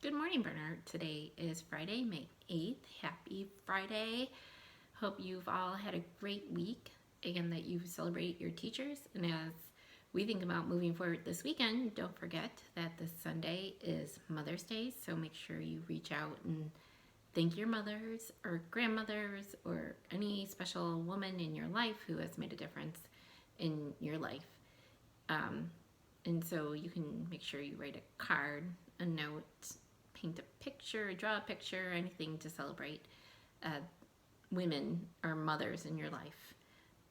Good morning, Bernard. Today is Friday, May 8th. Happy Friday. Hope you've all had a great week and that you celebrate your teachers. And as we think about moving forward this weekend, don't forget that this Sunday is Mother's Day. So make sure you reach out and thank your mothers or grandmothers or any special woman in your life who has made a difference in your life. And so you can make sure you write a card, a note, paint a picture, draw a picture, anything to celebrate women or mothers in your life.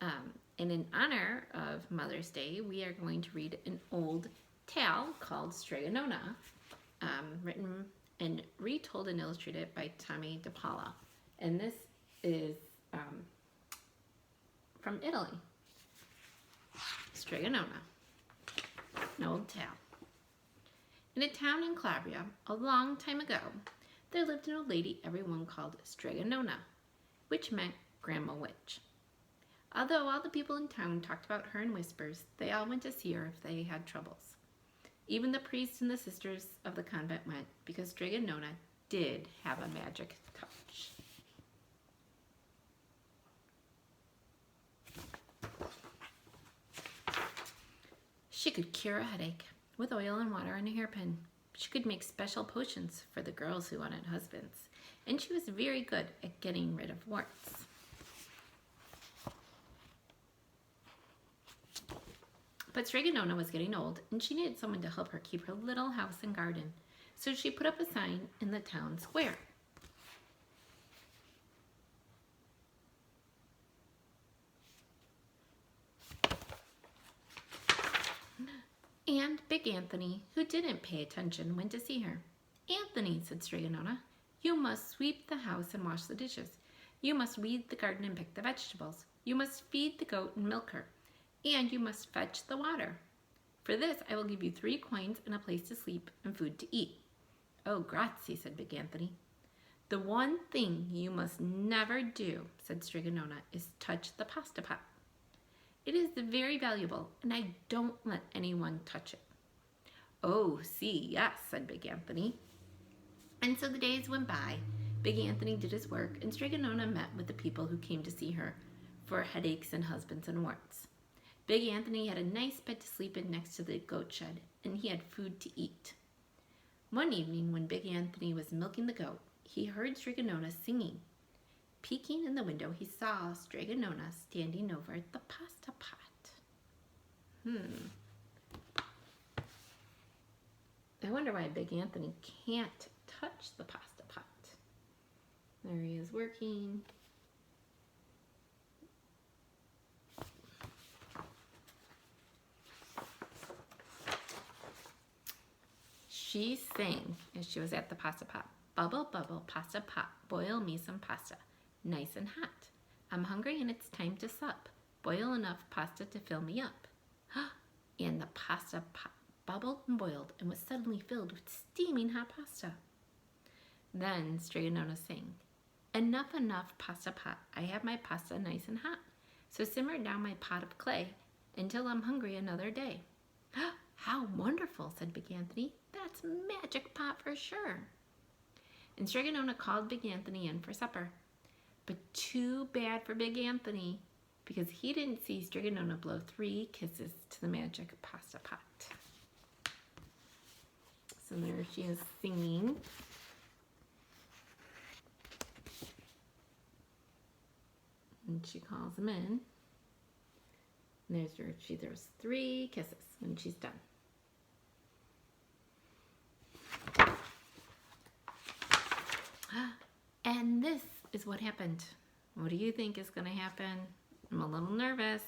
And in honor of Mother's Day, we are going to read an old tale called Stregonona, written and retold and illustrated by Tommy DePaula. And this is from Italy. Stregonona, an old tale. In a town in Calabria, a long time ago, there lived an old lady everyone called Stregonona, which meant Grandma Witch. Although all the people in town talked about her in whispers, they all went to see her if they had troubles. Even the priests and the sisters of the convent went, because Stregonona did have a magic touch. She could cure a headache with oil and water and a hairpin. She could make special potions for the girls who wanted husbands, and she was very good at getting rid of warts. But Stregonona was getting old, and she needed someone to help her keep her little house and garden, so she put up a sign in the town square. And Big Anthony, who didn't pay attention, went to see her. "Anthony," said Stregonona, "you must sweep the house and wash the dishes. You must weed the garden and pick the vegetables. You must feed the goat and milk her. And you must fetch the water. For this I will give you 3 coins and a place to sleep and food to eat." "Oh, grazie," said Big Anthony. "The one thing you must never do," said Stregonona, "is touch the pasta pot. It is very valuable, and I don't let anyone touch it." "Oh, see, yes," said Big Anthony. And so the days went by. Big Anthony did his work, and Stregonona met with the people who came to see her for headaches and husbands and warts. Big Anthony had a nice bed to sleep in next to the goat shed, and he had food to eat. One evening, when Big Anthony was milking the goat, he heard Stregonona singing. Peeking in the window, he saw Stregonona standing over the pasta pot. I wonder why Big Anthony can't touch the pasta pot. There he is working. She sang as she was at the pasta pot. "Bubble, bubble, pasta pot, boil me some pasta, nice and hot. I'm hungry and it's time to sup. Boil enough pasta to fill me up." And the pasta pot bubbled and boiled and was suddenly filled with steaming hot pasta. Then Stregonona sang, "Enough, enough, pasta pot. I have my pasta nice and hot. So simmer down my pot of clay until I'm hungry another day." "How wonderful," said Big Anthony. "That's magic pot for sure." And Stregonona called Big Anthony in for supper. But too bad for Big Anthony, because he didn't see Stregonona blow 3 kisses to the magic pasta pot. So there she is singing. And she calls him in. And she throws 3 kisses when she's done. And this is what happened. What do you think is going to happen? I'm a little nervous.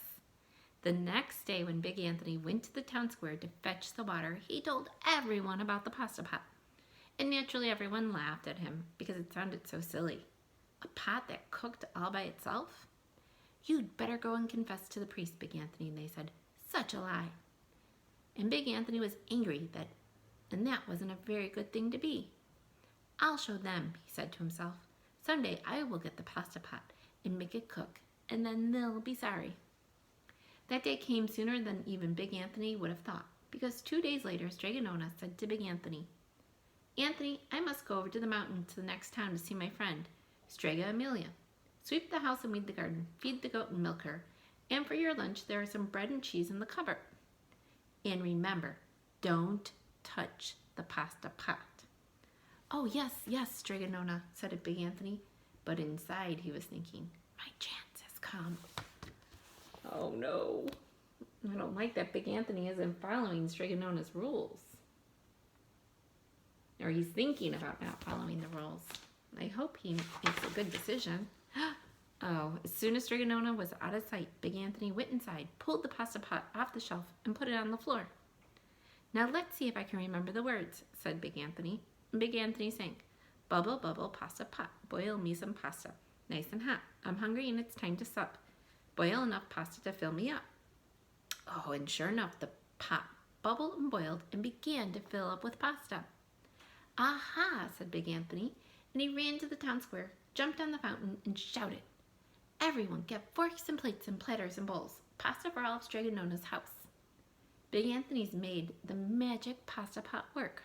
The next day, when Big Anthony went to the town square to fetch the water, he told everyone about the pasta pot. And naturally, everyone laughed at him because it sounded so silly. A pot that cooked all by itself? "You'd better go and confess to the priest, Big Anthony," they said. "Such a lie." And Big Anthony was angry and that wasn't a very good thing to be. "I'll show them," he said to himself. "Someday I will get the pasta pot and make it cook, and then they'll be sorry." That day came sooner than even Big Anthony would have thought, because 2 days later, Stregonona said to Big Anthony, Anthony, I must go over to the mountain to the next town to see my friend, Strega Amelia. Sweep the house and weed the garden. Feed the goat and milk her. And for your lunch, there is some bread and cheese in the cupboard. And remember, don't touch the pasta pot. Oh, yes, yes, Strega Nona, said Big Anthony. But inside he was thinking, my chance has come. Oh, no. I don't like that Big Anthony isn't following Strega Nona's rules. Or he's thinking about not following the rules. I hope he makes a good decision. Oh, as soon as Strega Nona was out of sight, Big Anthony went inside, pulled the pasta pot off the shelf, and put it on the floor. Now let's see if I can remember the words, said Big Anthony. And Big Anthony sang, bubble, bubble, pasta pot, boil me some pasta. Nice and hot. I'm hungry and it's time to sup. Boil enough pasta to fill me up. Oh, and sure enough, the pot bubbled and boiled and began to fill up with pasta. Aha, said Big Anthony, and he ran to the town square, jumped on the fountain, and shouted. Everyone get forks and plates and platters and bowls. Pasta for all of Strega Nona's house. Big Anthony's made the magic pasta pot work.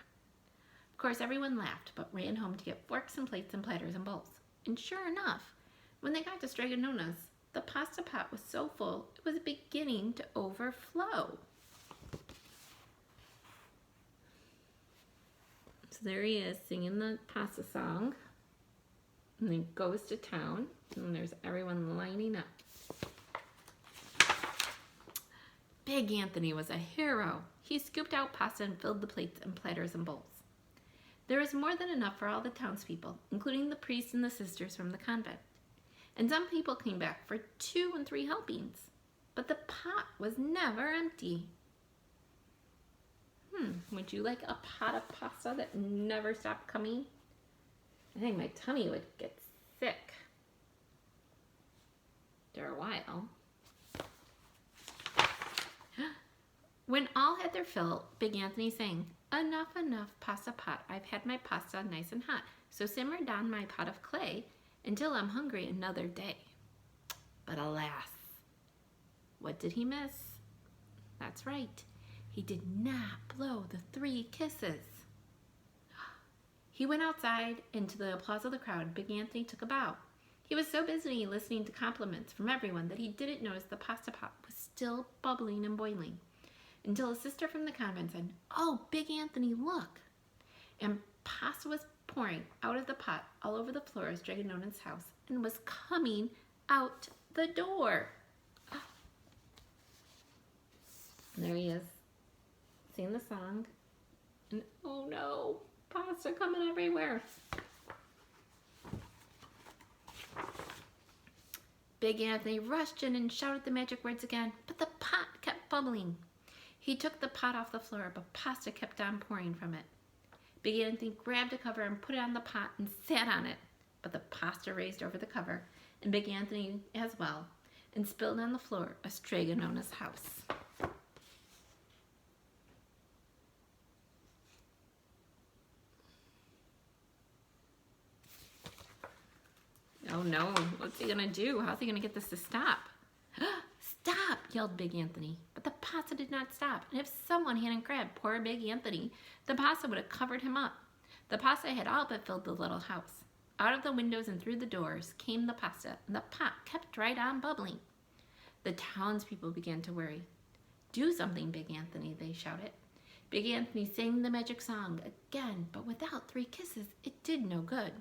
Of course, everyone laughed, but ran home to get forks and plates and platters and bowls. And sure enough, when they got to Strega Nona's, the pasta pot was so full, it was beginning to overflow. So there he is singing the pasta song, and then goes to town, and there's everyone lining up. Big Anthony was a hero. He scooped out pasta and filled the plates and platters and bowls. There was more than enough for all the townspeople, including the priests and the sisters from the convent. And some people came back for 2 and 3 helpings. But the pot was never empty. Would you like a pot of pasta that never stopped coming? I think my tummy would get sick after a while. When all had their fill, Big Anthony sang, enough, enough, pasta pot. I've had my pasta nice and hot. So simmer down my pot of clay until I'm hungry another day. But alas, what did he miss? That's right. He did not blow the 3 kisses. He went outside, and to the applause of the crowd, Big Anthony took a bow. He was so busy listening to compliments from everyone that he didn't notice the pasta pot was still bubbling and boiling, until a sister from the convent said, oh, Big Anthony, look. And pasta was pouring out of the pot all over the floor of Strega Nona's house and was coming out the door. There he is, singing the song, and oh no, pasta coming everywhere. Big Anthony rushed in and shouted the magic words again, but the pot kept bubbling. He took the pot off the floor, but pasta kept on pouring from it. Big Anthony grabbed a cover and put it on the pot and sat on it, but the pasta raised over the cover, and Big Anthony as well, and spilled on the floor of Strega Nona's house. Oh no, what's he gonna do? How's he gonna get this to stop? Stop, yelled Big Anthony. But the pasta did not stop, and if someone hadn't grabbed poor Big Anthony, the pasta would have covered him up. The pasta had all but filled the little house. Out of the windows and through the doors came the pasta, and the pot kept right on bubbling. The townspeople began to worry. Do something, Big Anthony, they shouted. Big Anthony sang the magic song again, but without 3 kisses, it did no good.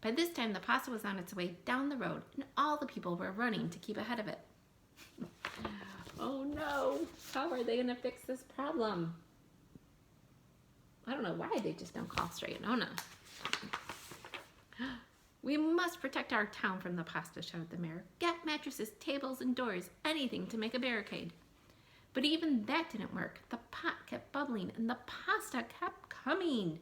By this time, the pasta was on its way down the road, and all the people were running to keep ahead of it. Oh no, how are they going to fix this problem? I don't know why they just don't call Strega Nona. We must protect our town from the pasta, shouted the mayor. Get mattresses, tables, and doors, anything to make a barricade. But even that didn't work. The pot kept bubbling, and the pasta kept coming.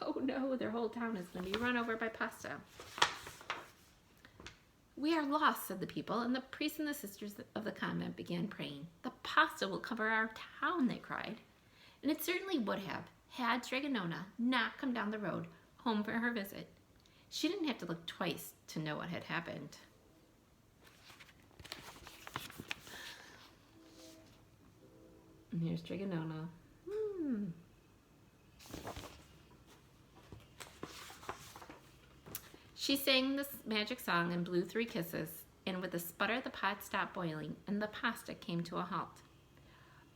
Oh no, their whole town is going to be run over by pasta. We are lost, said the people, and the priests and the sisters of the convent began praying. The pasta will cover our town, they cried. And it certainly would have, had Strega Nona not come down the road home for her visit. She didn't have to look twice to know what had happened. And here's Trigonona. She sang this magic song and blew 3 kisses, and with a sputter the pot stopped boiling and the pasta came to a halt.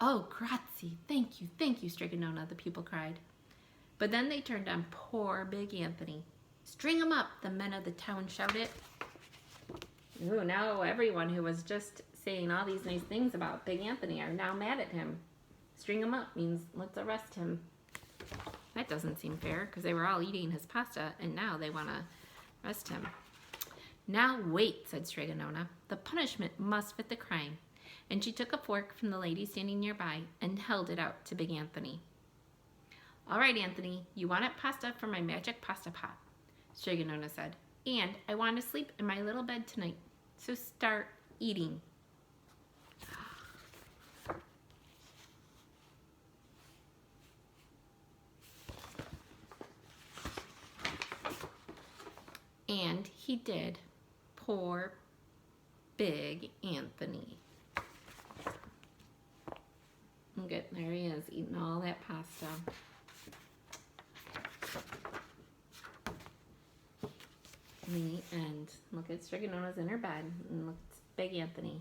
Oh, grazie, thank you, Strigonona, the people cried. But then they turned on poor Big Anthony. String him up, the men of the town shouted. Ooh, now everyone who was just saying all these nice things about Big Anthony are now mad at him. String him up means let's arrest him. That doesn't seem fair, because they were all eating his pasta, and now they want to arrest him. Now wait, said Strigonona. The punishment must fit the crime. And she took a fork from the lady standing nearby and held it out to Big Anthony. All right, Anthony, you wanted pasta for my magic pasta pot, Strigonona said. And I want to sleep in my little bed tonight. So start eating. And he did. Poor Big Anthony. Good, there he is, eating all that pasta. In the end, look at Strigonona's in her bed, and look at Big Anthony.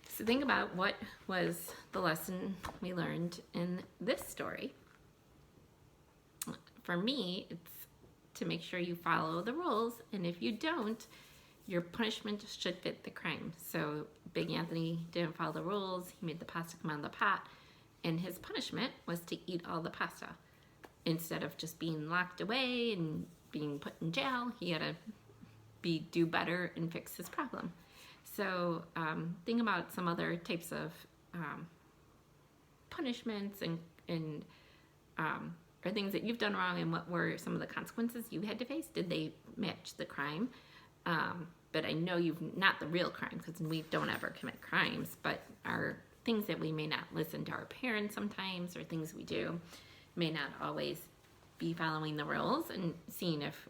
So think about what was the lesson we learned in this story. For me, it's to make sure you follow the rules, and if you don't, your punishment should fit the crime. So Big Anthony didn't follow the rules. He made the pasta come out of the pot, and his punishment was to eat all the pasta. Instead of just being locked away and being put in jail, he had to do better and fix his problem. So think about some other types of punishments and or things that you've done wrong, and what were some of the consequences you had to face. Did they match the crime? But I know you've not the real crime, because we don't ever commit crimes, but are things that we may not listen to our parents sometimes, or things we do may not always be following the rules, and seeing if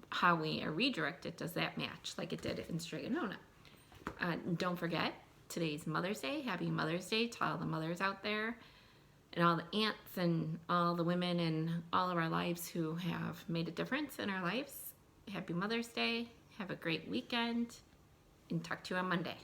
how we are redirected, does that match like it did in Strigonona. Don't forget, today's Mother's Day. Happy Mother's Day to all the mothers out there, and all the aunts and all the women in all of our lives who have made a difference in our lives. Happy Mother's Day. Have a great weekend, and talk to you on Monday.